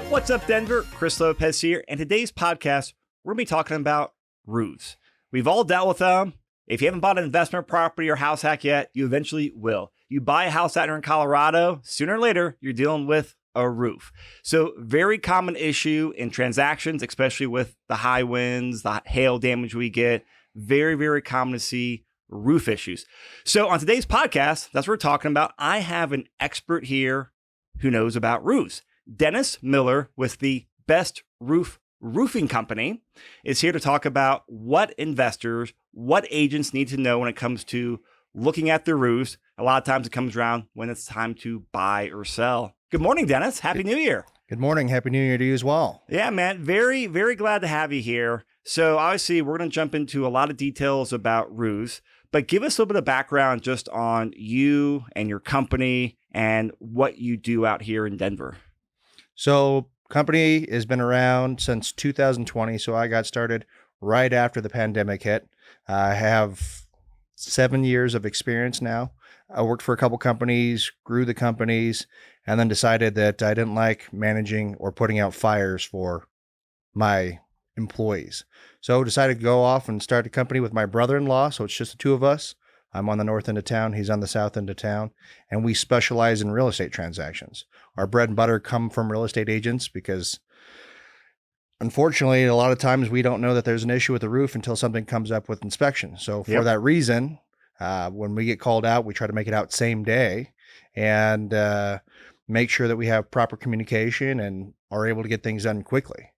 What's up, Denver? Chris Lopez here, and today's podcast, we're going to be talking about roofs. We've all dealt with them. If you haven't bought an investment property or house hack yet, you eventually will. You buy a house out here in Colorado, sooner or later, you're dealing with a roof. So very common issue in transactions, especially with the high winds, the hail damage we get. Very, very common to see roof issues. So on today's podcast, that's what we're talking about. I have an expert here who knows about roofs. Dennis Miller with the Best Roofing Company is here to talk about what investors, what agents need to know when it comes to looking at their roofs. A lot of times it comes around when it's time to buy or sell. Good morning, Dennis. Happy New Year. Good morning. Happy New Year to you as well. Yeah, man. Very, very glad to have you here. So obviously we're going to jump into a lot of details about roofs, but give us a little bit of background just on you and your company and what you do out here in Denver. So company has been around since 2020. So I got started right after the pandemic hit. I have 7 years of experience now. I worked for a couple companies, grew the companies, and then decided that I didn't like managing or putting out fires for my employees. So decided to go off and start a company with my brother-in-law. So it's just the two of us. I'm on the north end of town. He's on the south end of town. And we specialize in real estate transactions. Our bread and butter come from real estate agents because unfortunately, a lot of times we don't know that there's an issue with the roof until something comes up with inspection. So for that reason, when we get called out, we try to make it out same day and make sure that we have proper communication and are able to get things done quickly.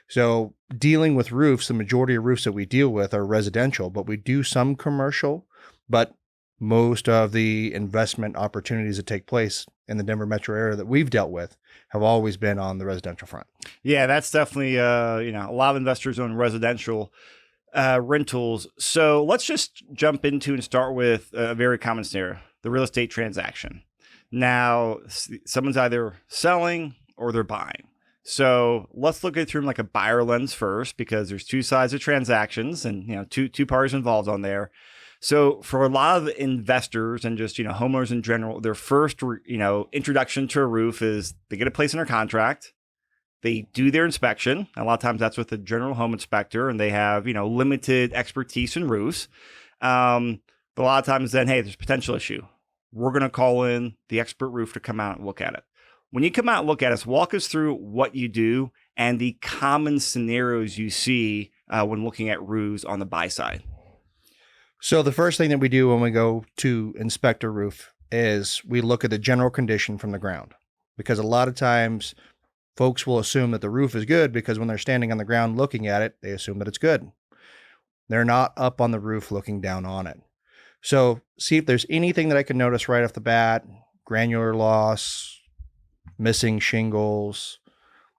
So dealing with roofs, the majority of roofs that we deal with are residential, but we do some commercial. But most of the investment opportunities that take place in the Denver metro area that we've dealt with have always been on the residential front. Yeah, that's definitely, a lot of investors own residential rentals. So let's just jump into and start with a very common scenario, the real estate transaction. Now, someone's either selling or they're buying. So let's look at it through like a buyer lens first, because there's two sides of transactions and, two parties involved on there. So for a lot of investors and just, homeowners in general, their first, introduction to a roof is they get a place under contract. They do their inspection. A lot of times that's with a general home inspector and they have, limited expertise in roofs. But a lot of times then, hey, there's a potential issue. We're going to call in the expert roof to come out and look at it. When you come out and look at us, walk us through what you do and the common scenarios you see when looking at roofs on the buy side. So the first thing that we do when we go to inspect a roof is we look at the general condition from the ground, because a lot of times folks will assume that the roof is good because when they're standing on the ground looking at it, they assume that it's good. They're not up on the roof looking down on it. So see if there's anything that I can notice right off the bat: granular loss, missing shingles.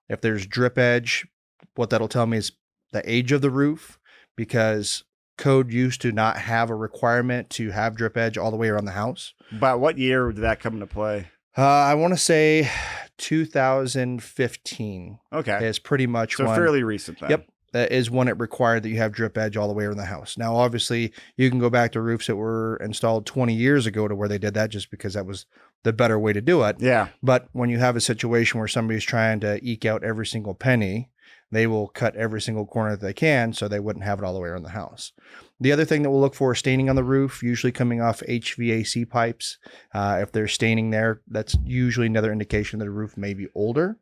If there's drip edge, what that'll tell me is the age of the roof, because code used to not have a requirement to have drip edge all the way around the house. But what year did that come into play? I want to say 2015. Okay. Is pretty much so fairly recent then. Yep. That is when it required that you have drip edge all the way around the house. Now, obviously, you can go back to roofs that were installed 20 years ago to where they did that just because that was the better way to do it. Yeah. But when you have a situation where somebody's trying to eke out every single penny, they will cut every single corner that they can so they wouldn't have it all the way around the house. The other thing that we'll look for is staining on the roof, usually coming off HVAC pipes. If there's staining there, that's usually another indication that a roof may be older.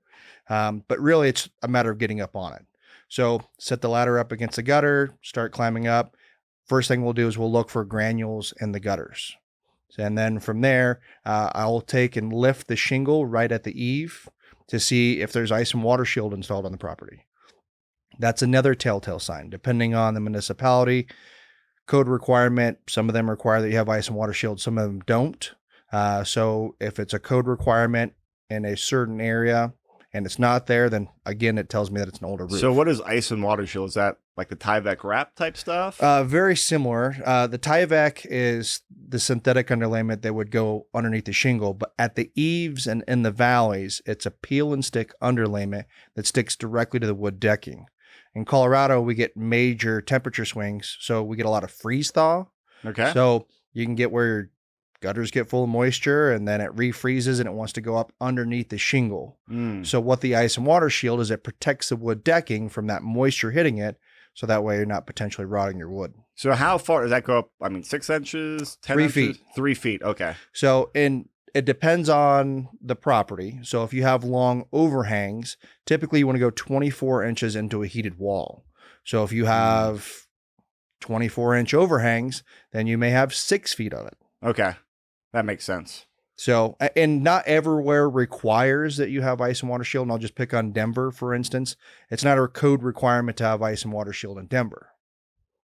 But really, it's a matter of getting up on it. So set the ladder up against the gutter, start climbing up. First thing we'll do is we'll look for granules in the gutters. And then from there, I'll take and lift the shingle right at the eave to see if there's ice and water shield installed on the property. That's another telltale sign. Depending on the municipality, code requirement, some of them require that you have ice and water shield, some of them don't. So if it's a code requirement in a certain area and it's not there, then again, it tells me that it's an older roof. So what is ice and water shield? Is that like the Tyvek wrap type stuff? Very similar. The Tyvek is the synthetic underlayment that would go underneath the shingle, but at the eaves and in the valleys, it's a peel and stick underlayment that sticks directly to the wood decking. In Colorado, we get major temperature swings, so we get a lot of freeze thaw. Okay. So you can get where you're gutters get full of moisture and then it refreezes and it wants to go up underneath the shingle. So what the ice and water shield is, it protects the wood decking from that moisture hitting it. So that way you're not potentially rotting your wood. So how far does that go up? I mean, 6 inches, 10 3 inches? feet. 3 feet. Okay. So it depends on the property. So if you have long overhangs, typically you want to go 24 inches into a heated wall. So if you have 24-inch overhangs, then you may have 6 feet of it. Okay. That makes sense. So, and not everywhere requires that you have ice and water shield. And I'll just pick on Denver, for instance. It's not a code requirement to have ice and water shield in Denver.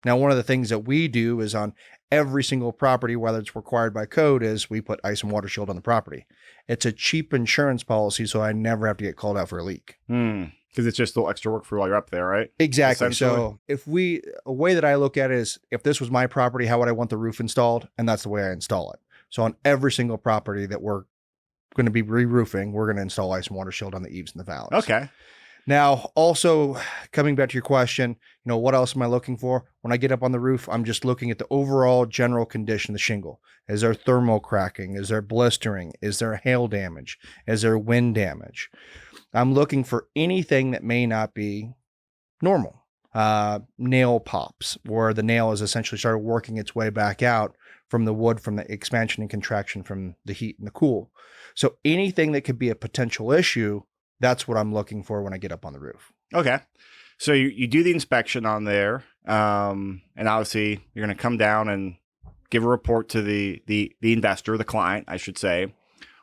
Now, one of the things that we do is on every single property, whether it's required by code, is we put ice and water shield on the property. It's a cheap insurance policy, so I never have to get called out for a leak. Because it's just a little extra work for while you're up there, right? Exactly. So a way that I look at it is, if this was my property, how would I want the roof installed? And that's the way I install it. So on every single property that we're going to be re-roofing, we're going to install ice and water shield on the eaves and the valleys. Okay. Now, also coming back to your question, what else am I looking for? When I get up on the roof, I'm just looking at the overall general condition of the shingle. Is there thermal cracking? Is there blistering? Is there hail damage? Is there wind damage? I'm looking for anything that may not be normal. Nail pops, where the nail has essentially started working its way back out from the wood, from the expansion and contraction from the heat and the cool. So anything that could be a potential issue, that's what I'm looking for when I get up on the roof. Okay. So you do the inspection on there, and obviously you're going to come down and give a report to the investor, the client, I should say.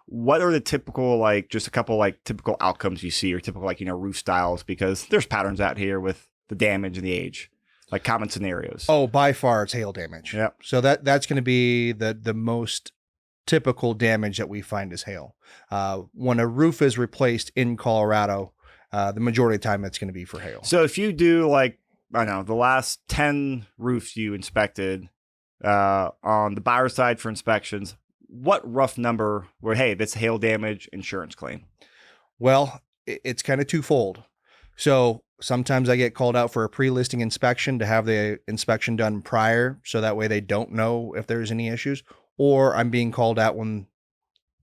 What are the typical, just a couple typical outcomes you see, or typical roof styles? Because there's patterns out here with the damage and the age, like common scenarios. Oh, by far it's hail damage. Yeah. So that's going to be the most typical damage that we find is hail. When a roof is replaced in Colorado, the majority of the time it's going to be for hail. So if you do the last 10 roofs you inspected on the buyer side for inspections, what rough number were, hey, that's hail damage insurance claim? Well, it's kind of twofold. So sometimes I get called out for a pre-listing inspection to have the inspection done prior, so that way they don't know if there's any issues, or I'm being called out when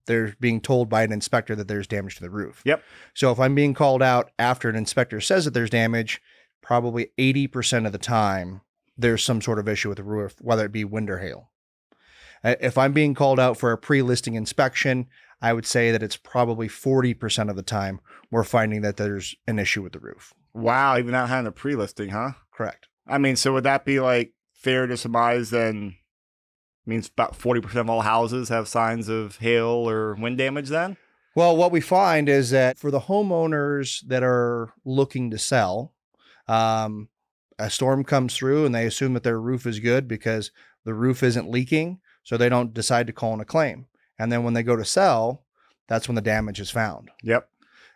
they're being told by an inspector that there's damage to the roof. Yep. So if I'm being called out after an inspector says that there's damage, probably 80% of the time there's some sort of issue with the roof, whether it be wind or hail. If I'm being called out for a pre-listing inspection, I would say that it's probably 40% of the time we're finding that there's an issue with the roof. Wow, even not having a pre-listing, huh? Correct. I mean, so would that be fair to surmise then means about 40% of all houses have signs of hail or wind damage then? Well, what we find is that for the homeowners that are looking to sell, a storm comes through and they assume that their roof is good because the roof isn't leaking, so they don't decide to call in a claim. And then when they go to sell, that's when the damage is found. Yep.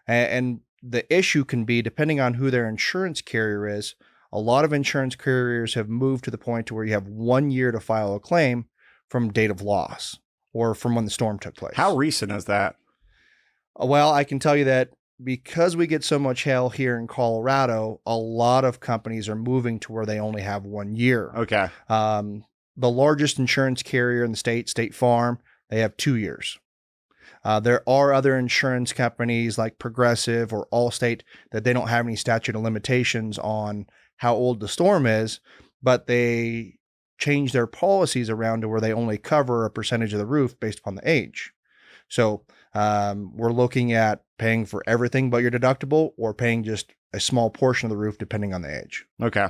And the issue can be, depending on who their insurance carrier is, a lot of insurance carriers have moved to the point to where you have 1 year to file a claim from date of loss or from when the storm took place. How recent is that? Well, I can tell you that because we get so much hail here in Colorado, a lot of companies are moving to where they only have 1 year. Okay. The largest insurance carrier in the state, State Farm, they have 2 years. There are other insurance companies like Progressive or Allstate that they don't have any statute of limitations on how old the storm is, but they change their policies around to where they only cover a percentage of the roof based upon the age. So we're looking at paying for everything but your deductible, or paying just a small portion of the roof depending on the age. Okay.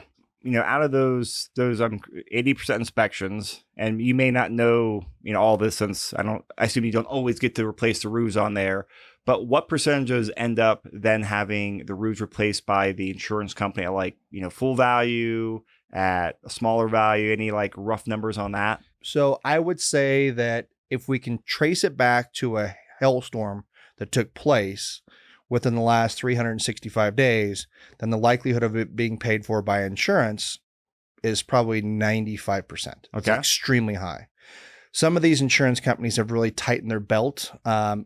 Out of those 80% inspections, and you may not know, all this, since I assume you don't always get to replace the roofs on there, but what percentages end up then having the roofs replaced by the insurance company at full value, at a smaller value? Any rough numbers on that? So I would say that if we can trace it back to a hailstorm that took place within the last 365 days, then the likelihood of it being paid for by insurance is probably 95%. It's okay. Extremely high. Some of these insurance companies have really tightened their belt,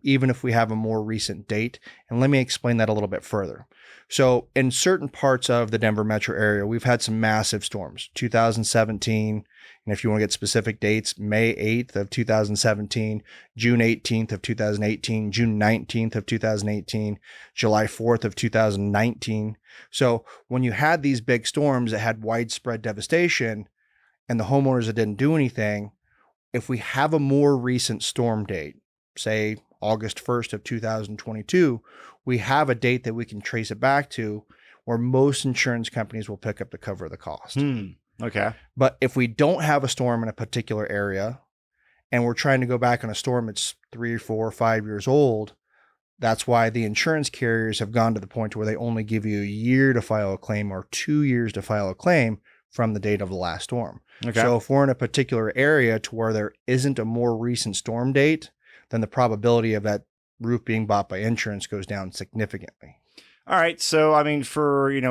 even if we have a more recent date. And let me explain that a little bit further. So in certain parts of the Denver metro area, we've had some massive storms. 2017, and if you want to get specific dates, May 8th of 2017, June 18th of 2018, June 19th of 2018, July 4th of 2019. So when you had these big storms that had widespread devastation and the homeowners that didn't do anything, if we have a more recent storm date, say August 1st of 2022, we have a date that we can trace it back to where most insurance companies will pick up to cover the cost. Okay. But if we don't have a storm in a particular area and we're trying to go back on a storm that's 3, 4, 5 years old, that's why the insurance carriers have gone to the point where they only give you a year to file a claim or 2 years to file a claim from the date of the last storm. Okay. So if we're in a particular area to where there isn't a more recent storm date, then the probability of that roof being bought by insurance goes down significantly. All right. So, I mean,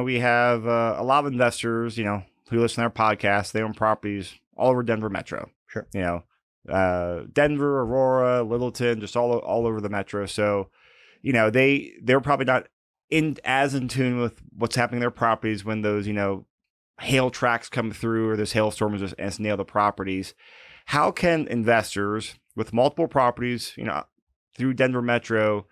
we have a lot of investors, who listen to our podcast. They own properties all over Denver metro. Sure. Denver, Aurora, Littleton, just all over the metro. So, they're probably not as in tune with what's happening in their properties when those, hail tracks come through or those hailstorms just nail the properties. How can investors with multiple properties, through Denver metro,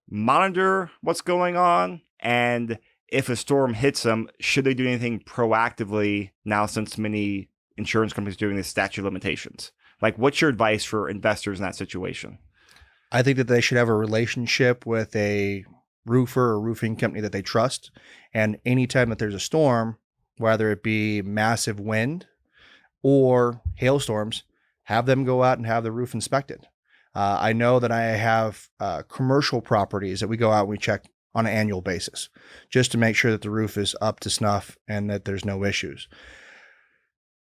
monitor what's going on? And if a storm hits them, should they do anything proactively now since many insurance companies are doing this statute of limitations? What's your advice for investors in that situation? I think that they should have a relationship with a roofer or roofing company that they trust. And anytime that there's a storm, whether it be massive wind or hailstorms, have them go out and have the roof inspected. I know that I have commercial properties that we go out and we check on an annual basis just to make sure that the roof is up to snuff and that there's no issues.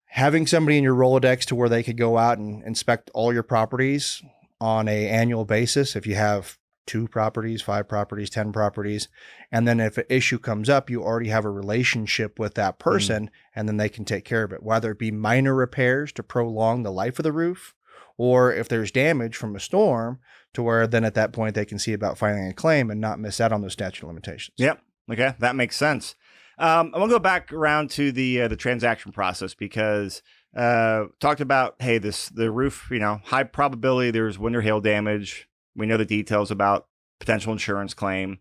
Having somebody in your Rolodex to where they could go out and inspect all your properties on an annual basis, if you have 2 properties, 5 properties, 10 properties, and then if an issue comes up, you already have a relationship with that person and then they can take care of it, whether it be minor repairs to prolong the life of the roof, or if there's damage from a storm to where then at that point they can see about filing a claim and not miss out on those statute of limitations. Yep. Okay. That makes sense. I want to go back around to the transaction process because talked about, hey, the roof, high probability there's wind or hail damage. We know the details about potential insurance claim.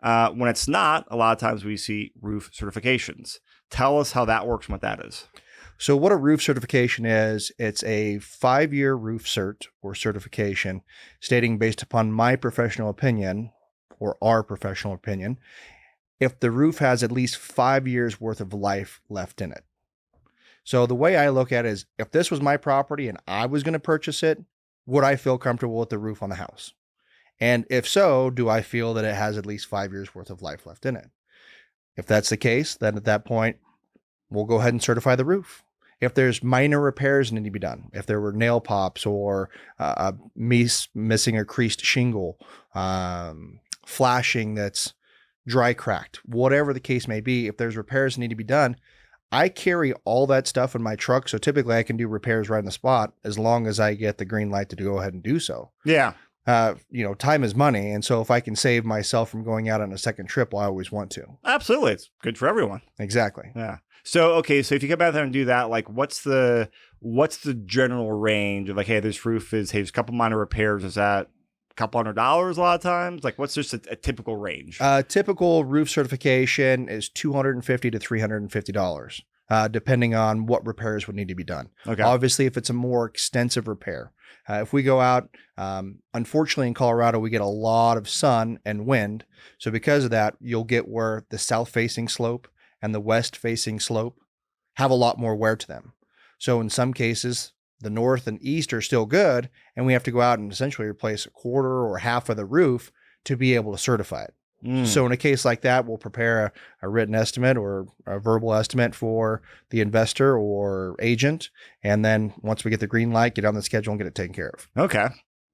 When it's not, a lot of times we see roof certifications. Tell us how that works and what that is. So what a roof certification is, it's a 5-year roof cert or certification stating based upon my professional opinion or our professional opinion, if the roof has at least 5 years worth of life left in it. So the way I look at it is if this was my property and I was going to purchase it, would I feel comfortable with the roof on the house? And if so, do I feel that it has at least 5 years worth of life left in it? If that's the case, then at that point, we'll go ahead and certify the roof. If there's minor repairs that need to be done, if there were nail pops or missing a creased shingle, flashing that's dry cracked, whatever the case may be, if there's repairs that need to be done, I carry all that stuff in my truck. So typically I can do repairs right on the spot as long as I get the green light to go ahead and do so. Yeah. Time is money. And so if I can save myself from going out on a second trip, well, I always want to. Absolutely. It's good for everyone. Exactly. Yeah. So, okay. So if you come out there and do that, what's the general range of hey, this roof is, hey, there's a couple minor repairs. Is that a couple $100 a lot of times? What's just a typical range? Typical roof certification is $250 to $350, depending on what repairs would need to be done. Okay. Obviously, if it's a more extensive repair. If we go out, unfortunately in Colorado, we get a lot of sun and wind. So because of that, you'll get where the south-facing slope and the west-facing slope have a lot more wear to them. So in some cases, the north and east are still good, and we have to go out and essentially replace a quarter or half of the roof to be able to certify it. So in a case like that, we'll prepare a written estimate or a verbal estimate for the investor or agent. And then once we get the green light, get on the schedule and get it taken care of. Okay.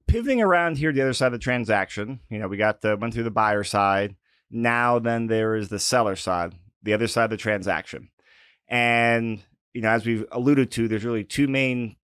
Pivoting around here, the other side of the transaction, we went through the buyer side. Now then there is the seller side, the other side of the transaction. And, as we've alluded to, there's really two main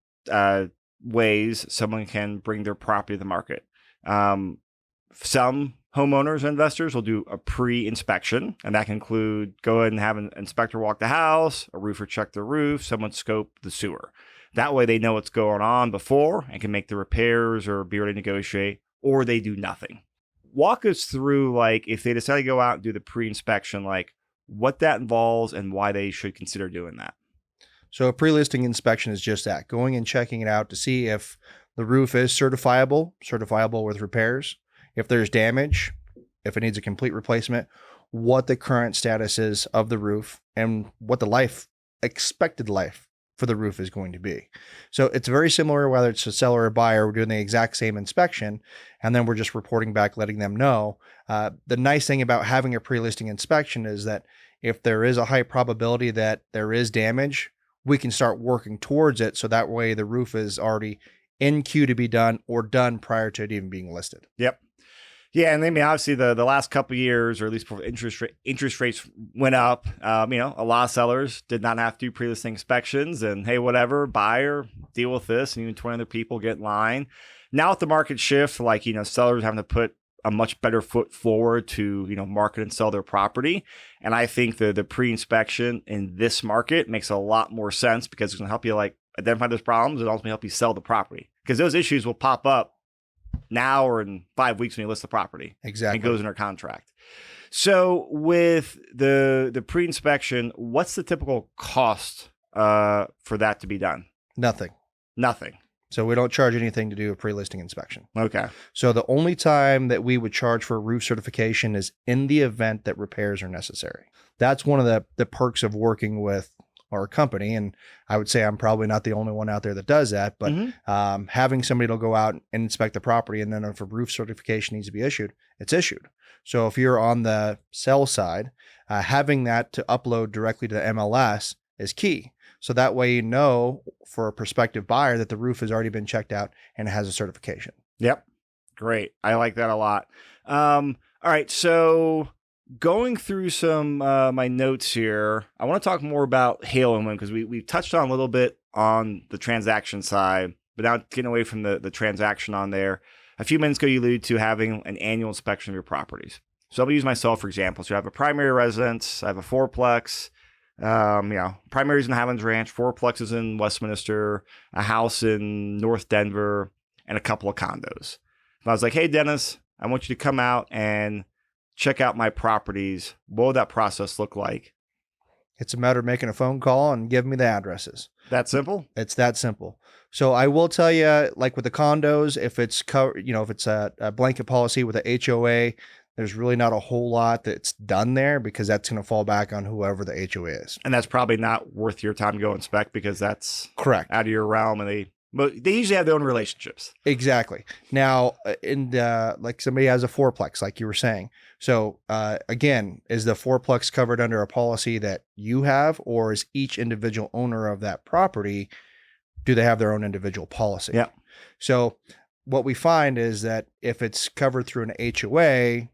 ways someone can bring their property to the market. Some homeowners and investors will do a pre-inspection, and that can include go ahead and have an inspector walk the house, a roofer check the roof, someone scope the sewer. That way they know what's going on before and can make the repairs or be ready to negotiate, or they do nothing. Walk us through, like, if they decide to go out and do the pre-inspection, like what that involves and why they should consider doing that. So a pre-listing inspection is just that, going and checking it out to see if the roof is certifiable with repairs, if there's damage, if it needs a complete replacement, what the current status is of the roof, and what the expected life for the roof is going to be. So it's very similar whether it's a seller or buyer. We're doing the exact same inspection, and then we're just reporting back, letting them know. The nice thing about having a pre-listing inspection is that if there is a high probability that there is damage, we can start working towards it. So that way the roof is already in queue to be done or done prior to it even being listed. Yep. Yeah, and I mean, obviously, the last couple of years, or at least before interest rates went up, a lot of sellers did not have to do pre-listing inspections, and hey, whatever, buyer, deal with this, and even 20 other people get in line. Now with the market shift, sellers having to put a much better foot forward to, market and sell their property. And I think the pre-inspection in this market makes a lot more sense because it's going to help you identify those problems and ultimately help you sell the property, because those issues will pop up now or in 5 weeks when you list the property. Exactly. It goes under contract. So with the pre-inspection, what's the typical cost for that to be done? Nothing. So we don't charge anything to do a pre-listing inspection. Okay. So the only time that we would charge for roof certification is in the event that repairs are necessary. That's one of the perks of working with our company. And I would say I'm probably not the only one out there that does that, but having somebody to go out and inspect the property, and then if a roof certification needs to be issued, it's issued. So if you're on the sell side, having that to upload directly to the MLS is key. So that way, for a prospective buyer that the roof has already been checked out and it has a certification. Yep. Great. I like that a lot. All right. So going through some my notes here, I want to talk more about hail and wind, because we touched on a little bit on the transaction side, but now getting away from the transaction on there. A few minutes ago, you alluded to having an annual inspection of your properties. So I'll use myself, for example. So I have a primary residence, I have a fourplex, primary is in Highlands Ranch, fourplex is in Westminster, a house in North Denver, and a couple of condos. And I was like, hey, Dennis, I want you to come out and check out my properties. What would that process look like? It's a matter of making a phone call and giving me the addresses. That simple? It's that simple. So I will tell you, like with the condos, if it's if it's a blanket policy with a HOA, there's really not a whole lot that's done there, because that's going to fall back on whoever the HOA is. And that's probably not worth your time to go inspect, because that's correct, out of your realm, and they usually have their own relationships. Exactly. Now, like somebody has a fourplex, like you were saying. So again, is the fourplex covered under a policy that you have, or is each individual owner of that property, do they have their own individual policy? Yeah. So what we find is that if it's covered through an HOA,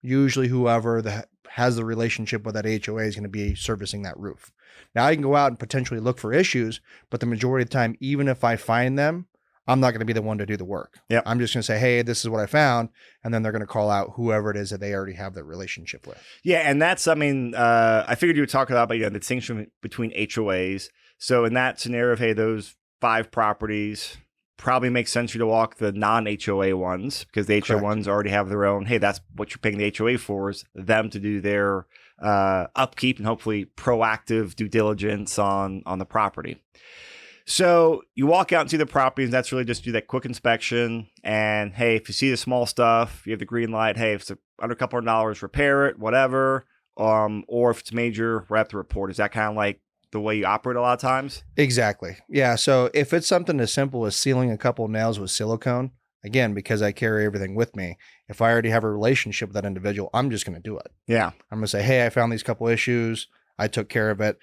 usually whoever has the relationship with that HOA is going to be servicing that roof. Now I can go out and potentially look for issues, but the majority of the time, even if I find them, I'm not going to be the one to do the work. Yeah. I'm just going to say, hey, this is what I found. And then they're going to call out whoever it is that they already have that relationship with. Yeah. And that's, I figured you would talk about, the distinction between HOAs. So in that scenario of, hey, those 5 properties, probably makes sense for you to walk the non-HOA ones, because the HOA ones already have their own, hey, that's what you're paying the HOA for, is them to do their upkeep and hopefully proactive due diligence on the property. So you walk out and see the properties, and that's really just do that quick inspection. And hey, if you see the small stuff, you have the green light. Hey, if it's under a couple $100, repair it, whatever. Or if it's major, we're at the report. Is that kind of like the way you operate a lot of times? Exactly. Yeah. So if it's something as simple as sealing a couple of nails with silicone, again, because I carry everything with me, if I already have a relationship with that individual, I'm just going to do it. Yeah. I'm going to say, hey, I found these couple issues. I took care of it.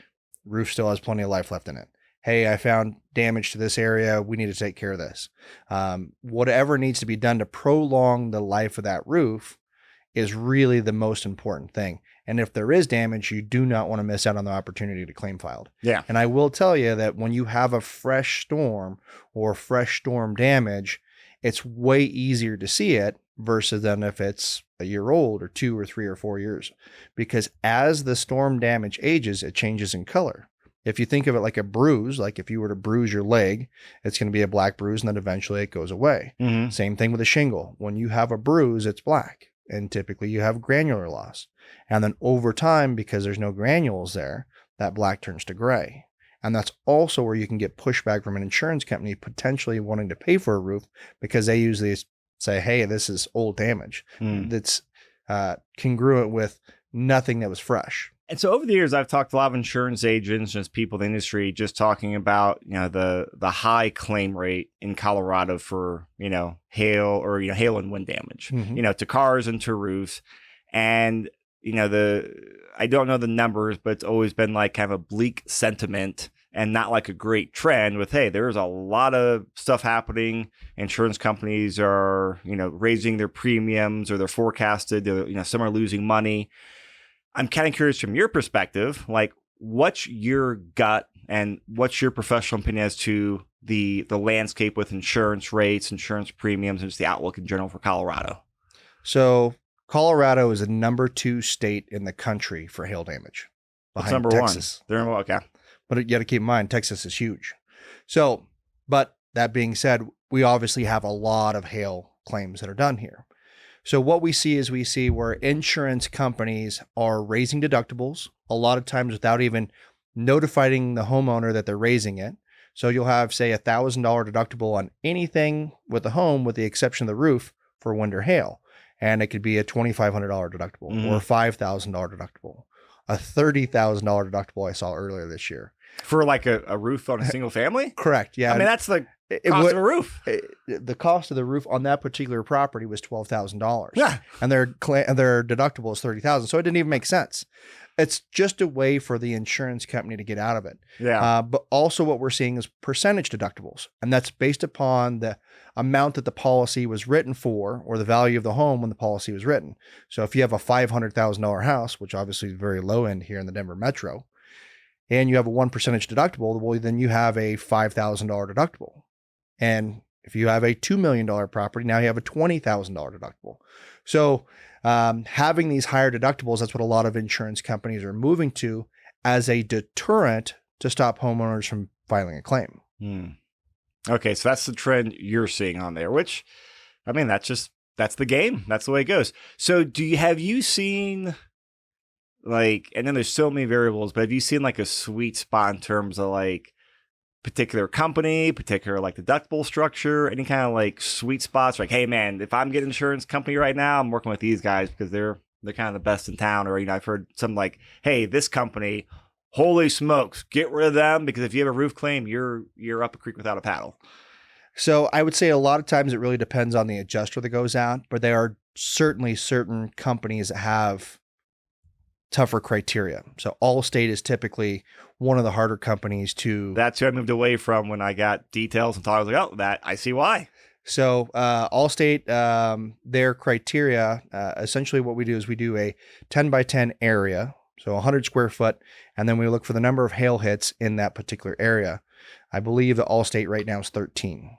Roof still has plenty of life left in it. Hey, I found damage to this area. We need to take care of this. Whatever needs to be done to prolong the life of that roof is really the most important thing. And if there is damage, you do not want to miss out on the opportunity to claim filed. Yeah. And I will tell you that when you have a fresh storm or fresh storm damage, it's way easier to see it versus than if it's a year old or 2 or 3 or 4 years. Because as the storm damage ages, it changes in color. If you think of it like a bruise, like if you were to bruise your leg, it's going to be a black bruise and then eventually it goes away. Mm-hmm. Same thing with a shingle. When you have a bruise, it's black. And typically you have granular loss. And then over time, because there's no granules there, that black turns to gray. And that's also where you can get pushback from an insurance company potentially wanting to pay for a roof because they usually say, hey, this is old damage. That's congruent with nothing that was fresh. And so over the years, I've talked to a lot of insurance agents, just people in the industry, just talking about, the high claim rate in Colorado for, hail or, hail and wind damage, to cars and to roofs. And, I don't know the numbers, but it's always been like kind of a bleak sentiment and not like a great trend with, hey, there's a lot of stuff happening. Insurance companies are, raising their premiums or they're forecasted, some are losing money. I'm kind of curious from your perspective, like what's your gut and what's your professional opinion as to the landscape with insurance rates, insurance premiums, and just the outlook in general for Colorado? So Colorado is the number 2 state in the country for hail damage. What's number Texas. 1? They're okay. But you got to keep in mind, Texas is huge. So, but that being said, we obviously have a lot of hail claims that are done here. So what we see where insurance companies are raising deductibles, a lot of times without even notifying the homeowner that they're raising it. So you'll have, say, $1,000 deductible on anything with the home with the exception of the roof for wind or hail. And it could be a $2,500 deductible or a $5,000 deductible, a $30,000 deductible I saw earlier this year. For like a roof on a single family? Correct. Yeah. I mean, that's the cost of a roof. The cost of the roof on that particular property was $12,000. Yeah. And their deductible is $30,000. So it didn't even make sense. It's just a way for the insurance company to get out of it. Yeah. But also what we're seeing is percentage deductibles. And that's based upon the amount that the policy was written for or the value of the home when the policy was written. So if you have a $500,000 house, which obviously is very low end here in the Denver metro, and you have a 1% deductible, well, then you have a $5,000 deductible. And if you have a $2 million property, now you have a $20,000 deductible. So having these higher deductibles, that's what a lot of insurance companies are moving to as a deterrent to stop homeowners from filing a claim. Okay, so that's the trend you're seeing on there, which, I mean, that's the game. That's the way it goes. So have you seen, like, and then there's so many variables, but have you seen like a sweet spot in terms of like particular company, particular like deductible structure, any kind of like sweet spots? Like, hey man, if I'm getting an insurance company right now, I'm working with these guys because they're kind of the best in town. Or, I've heard some like, hey, this company, holy smokes, get rid of them because if you have a roof claim, you're up a creek without a paddle. So I would say a lot of times it really depends on the adjuster that goes out, but there are certainly certain companies that have tougher criteria. So Allstate is typically one of the harder companies to. That's who I moved away from when I got details and thought I was like, oh, that I see why. So Allstate, their criteria, essentially what we do is we do a 10 by 10 area, so 100 square foot, and then we look for the number of hail hits in that particular area. I believe the Allstate right now is 13.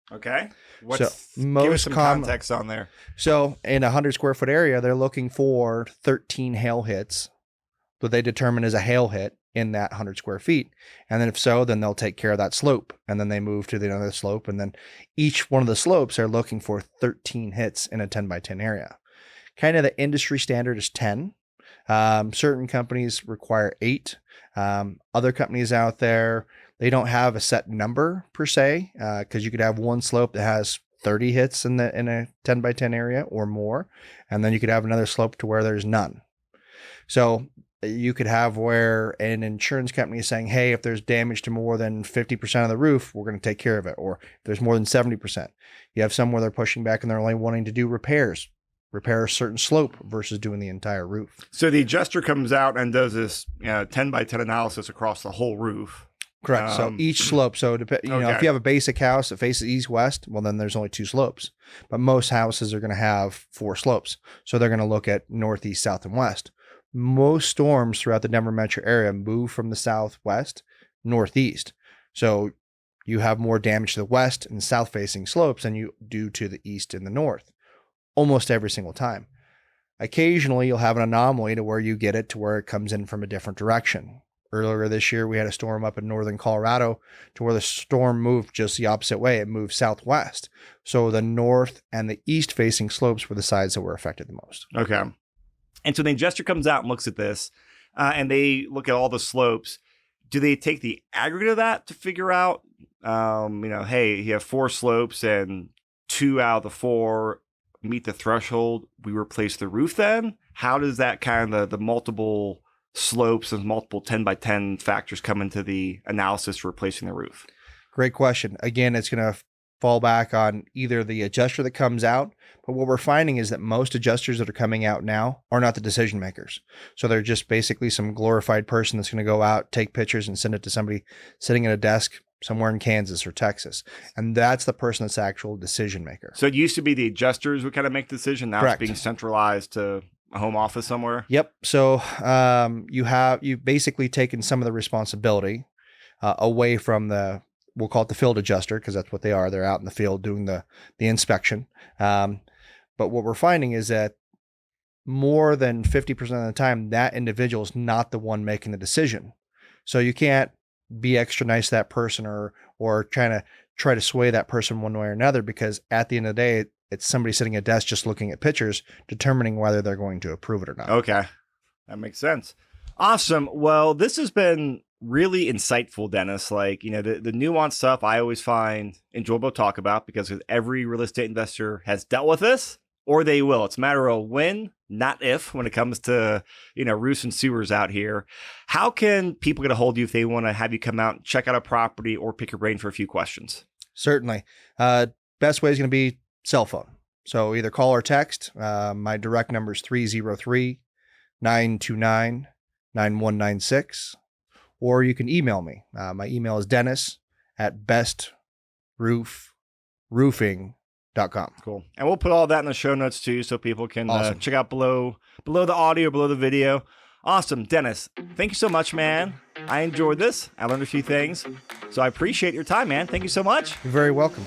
Okay. Give us some context on there. So in a 100 square foot area, they're looking for 13 hail hits that they determine as a hail hit in that 100 square feet. And then if so, then they'll take care of that slope. And then they move to the other slope. And then each one of the slopes are looking for 13 hits in a 10 by 10 area. Kind of the industry standard is 10. Certain companies require 8. Other companies out there, they don't have a set number per se, because you could have one slope that has 30 hits in a 10 by 10 area or more. And then you could have another slope to where there's none. So you could have where an insurance company is saying, hey, if there's damage to more than 50% of the roof, we're going to take care of it. Or if there's more than 70%, you have some where they're pushing back and they're only wanting to do repairs, repair a certain slope versus doing the entire roof. So the adjuster comes out and does this 10 by 10 analysis across the whole roof. Correct. So each slope. So if you have a basic house that faces east-west, well, then there's only 2 slopes. But most houses are going to have 4 slopes. So they're going to look at northeast, south, and west. most storms throughout the Denver metro area move from the southwest northeast. So you have more damage to the west and south facing slopes than you do to the east and the north almost every single time. Occasionally you'll have an anomaly to where you get it to where it comes in from a different direction. Earlier this year, we had a storm up in northern Colorado to where the storm moved just the opposite way. It moved southwest. So the north and the east facing slopes were the sides that were affected the most. Okay. And so the adjuster comes out and looks at this and they look at all the slopes. Do they take the aggregate of that to figure out, hey, you have 4 slopes and 2 out of the 4 meet the threshold, we replace the roof then? How does that kind of the multiple slopes and multiple 10 by 10 factors come into the analysis for replacing the roof? Great question. Again, it's going to fall back on either the adjuster that comes out, but what we're finding is that most adjusters that are coming out now are not the decision makers. So they're just basically some glorified person that's going to go out, take pictures and send it to somebody sitting at a desk somewhere in Kansas or Texas. And that's the person that's the actual decision maker. So it used to be the adjusters would kind of make the decision. Now Correct. It's being centralized to a home office somewhere. Yep. So you've basically taken some of the responsibility away from we'll call it the field adjuster, because that's what they are. They're out in the field doing the inspection. But what we're finding is that more than 50% of the time, that individual is not the one making the decision. So you can't be extra nice to that person or try to sway that person one way or another, because at the end of the day, it's somebody sitting at a desk just looking at pictures, determining whether they're going to approve it or not. Okay. That makes sense. Awesome. Well, this has been really insightful, Dennis. Like, the nuanced stuff I always find enjoyable to talk about, because every real estate investor has dealt with this, or they will. It's a matter of when, not if, when it comes to, roofs and sewers out here. How can people get a hold of you if they want to have you come out and check out a property or pick your brain for a few questions? Certainly. Best way is going to be cell phone. So either call or text. My direct number is 303-929-9196, or you can email me. My email is dennis@bestroofroofing.com. Cool. And we'll put all that in the show notes too, so people can check out below the audio, below the video. Awesome. Dennis, thank you so much, man. I enjoyed this. I learned a few things. So I appreciate your time, man. Thank you so much. You're very welcome.